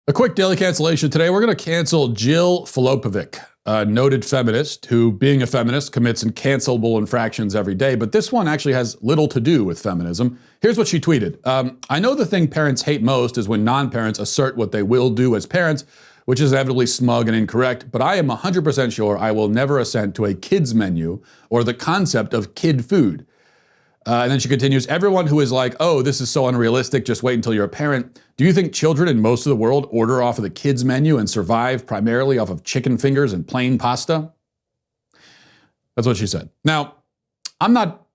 A quick daily cancellation today. We're going to cancel Jill Filopovic, a noted feminist who, being a feminist, commits cancelable infractions every day. But this one actually has little to do with feminism. Here's what she tweeted. I know the thing parents hate most is when non-parents assert what they will do as parents, which is inevitably smug and incorrect. But I am 100% sure I will never assent to a kids menu or the concept of kid food. And then she continues, everyone who is like, oh, this is so unrealistic, just wait until you're a parent. Do you think children in most of the world order off of the kids menu and survive primarily off of chicken fingers and plain pasta? That's what she said. Now, I'm not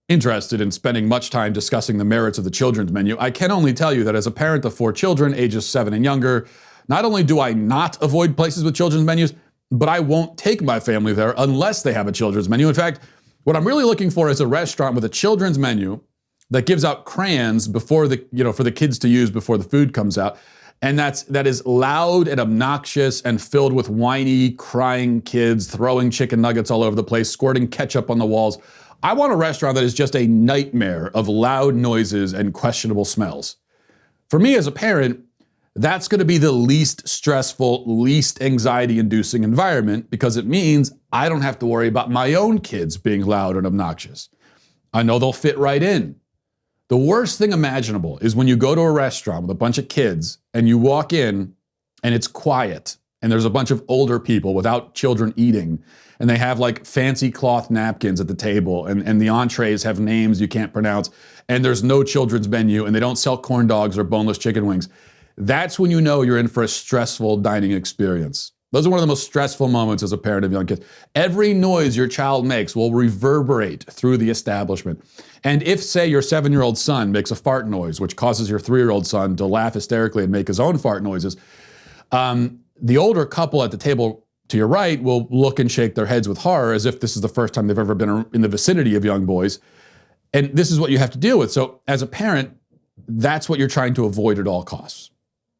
interested in spending much time discussing the merits of the children's menu. I can only tell you that as a parent of 4 children, ages 7 and younger, not only do I not avoid places with children's menus, but I won't take my family there unless they have a children's menu. In fact, what I'm really looking for is a restaurant with a children's menu that gives out crayons before the, for the kids to use before the food comes out. And that is loud and obnoxious and filled with whiny, crying kids, throwing chicken nuggets all over the place, squirting ketchup on the walls. I want a restaurant that is just a nightmare of loud noises and questionable smells. For me as a parent, that's going to be the least stressful, least anxiety-inducing environment because it means I don't have to worry about my own kids being loud and obnoxious. I know they'll fit right in. The worst thing imaginable is when you go to a restaurant with a bunch of kids and you walk in and it's quiet and there's a bunch of older people without children eating and they have like fancy cloth napkins at the table and the entrees have names you can't pronounce and there's no children's menu and they don't sell corn dogs or boneless chicken wings. That's when you know you're in for a stressful dining experience. Those are one of the most stressful moments as a parent of young kids. Every noise your child makes will reverberate through the establishment. And if, say, your 7-year-old son makes a fart noise, which causes your 3-year-old son to laugh hysterically and make his own fart noises, the older couple at the table to your right will look and shake their heads with horror as if this is the first time they've ever been in the vicinity of young boys. And this is what you have to deal with. So as a parent, that's what you're trying to avoid at all costs.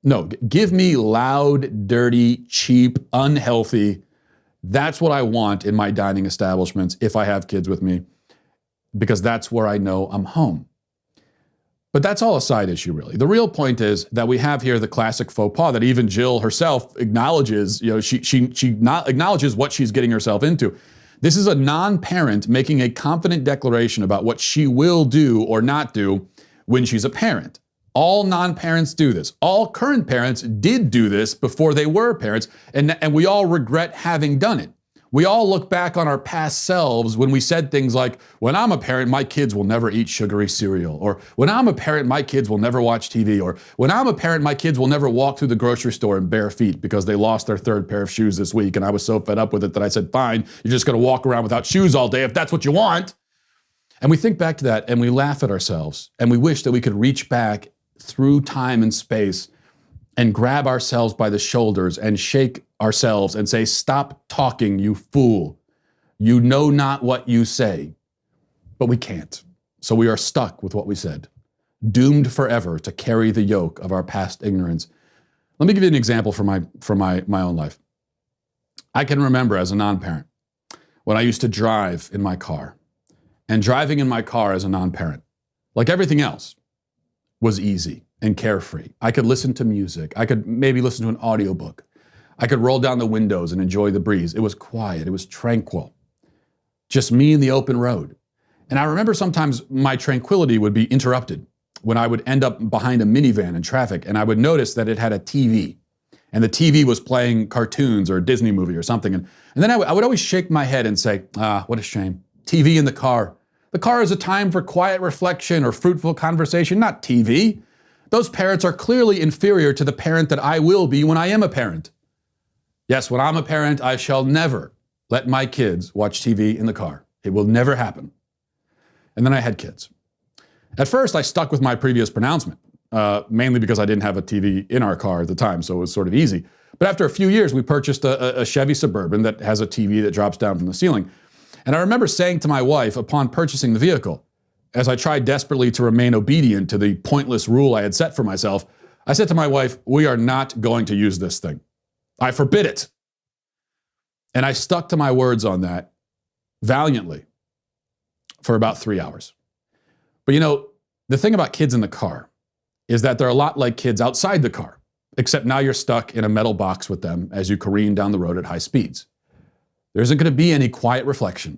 No, give me loud, dirty, cheap, unhealthy. That's what I want in my dining establishments if I have kids with me, because that's where I know I'm home. But that's all a side issue, really. The real point is that we have here the classic faux pas that even Jill herself acknowledges. She not acknowledges what she's getting herself into. This is a non-parent making a confident declaration about what she will do or not do when she's a parent. All non-parents do this. All current parents did do this before they were parents, and we all regret having done it. We all look back on our past selves when we said things like, when I'm a parent, my kids will never eat sugary cereal, or when I'm a parent, my kids will never watch TV, or when I'm a parent, my kids will never walk through the grocery store in bare feet because they lost their 3rd pair of shoes this week, and I was so fed up with it that I said, fine, you're just gonna walk around without shoes all day if that's what you want. And we think back to that and we laugh at ourselves, and we wish that we could reach back through time and space and grab ourselves by the shoulders and shake ourselves and say, stop talking, you fool. You know not what you say. But we can't. So we are stuck with what we said, doomed forever to carry the yoke of our past ignorance. Let me give you an example from my own life. I can remember as a non-parent when I used to drive in my car, and driving in my car as a non-parent, like everything else, was easy and carefree. I could listen to music. I could maybe listen to an audiobook. I could roll down the windows and enjoy the breeze. It was quiet. It was tranquil. Just me and the open road. And I remember sometimes my tranquility would be interrupted when I would end up behind a minivan in traffic and I would notice that it had a TV and the TV was playing cartoons or a Disney movie or something. And then I would always shake my head and say, what a shame. TV in the car. The car is a time for quiet reflection or fruitful conversation, not TV. Those parents are clearly inferior to the parent that I will be when I am a parent. Yes, when I'm a parent, I shall never let my kids watch TV in the car. It will never happen. And then I had kids. At first, I stuck with my previous pronouncement, mainly because I didn't have a TV in our car at the time, so it was sort of easy. But after a few years, we purchased a Chevy Suburban that has a TV that drops down from the ceiling. And I remember saying to my wife upon purchasing the vehicle, as I tried desperately to remain obedient to the pointless rule I had set for myself, I said to my wife, we are not going to use this thing. I forbid it. And I stuck to my words on that valiantly for about 3 hours. But the thing about kids in the car is that they're a lot like kids outside the car. except now you're stuck in a metal box with them as you careen down the road at high speeds. There isn't going to be any quiet reflection.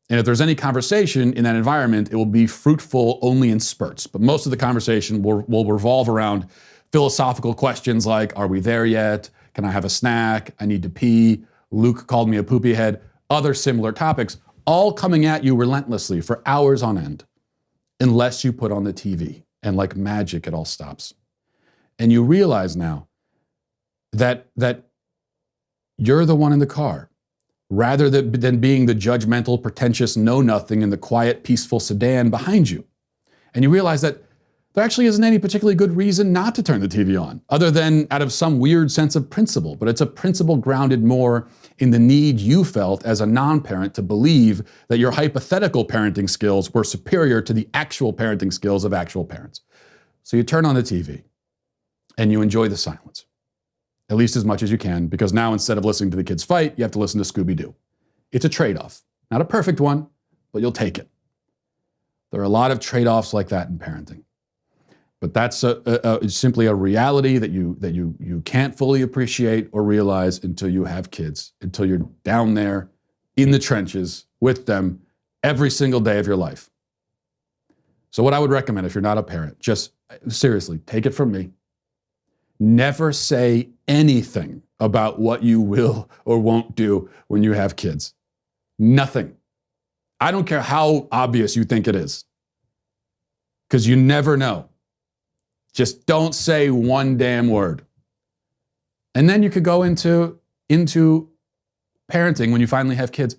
And if there's any conversation in that environment, it will be fruitful only in spurts. But most of the conversation will revolve around philosophical questions like, are we there yet? Can I have a snack? I need to pee. Luke called me a poopy head. Other similar topics, all coming at you relentlessly for hours on end, unless you put on the TV. And like magic, it all stops. And you realize now that you're the one in the car, rather than being the judgmental, pretentious know-nothing in the quiet, peaceful sedan behind you. And you realize that there actually isn't any particularly good reason not to turn the TV on, other than out of some weird sense of principle. But it's a principle grounded more in the need you felt as a non-parent to believe that your hypothetical parenting skills were superior to the actual parenting skills of actual parents. So you turn on the TV and you enjoy the silence, at least as much as you can, because now instead of listening to the kids fight, you have to listen to Scooby-Doo. It's a trade-off. Not a perfect one, but you'll take it. There are a lot of trade-offs like that in parenting. But that's simply a reality that you can't fully appreciate or realize until you have kids, until you're down there in the trenches with them every single day of your life. So what I would recommend if you're not a parent, just seriously, take it from me. Never say anything about what you will or won't do when you have kids. Nothing. I don't care how obvious you think it is, because you never know. Just don't say one damn word. And then you could go into parenting when you finally have kids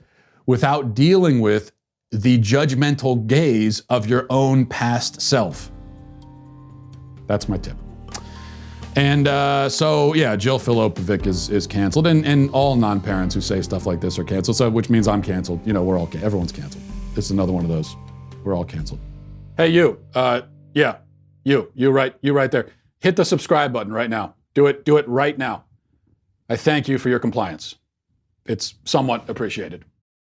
without dealing with the judgmental gaze of your own past self. That's my tip. And so, yeah, Jill Filopovic is canceled, and all non-parents who say stuff like this are canceled, so which means I'm canceled. You know, everyone's canceled. This is another one of those. We're all canceled. Hey, you. You right there. Hit the subscribe button right now. Do it right now. I thank you for your compliance. It's somewhat appreciated.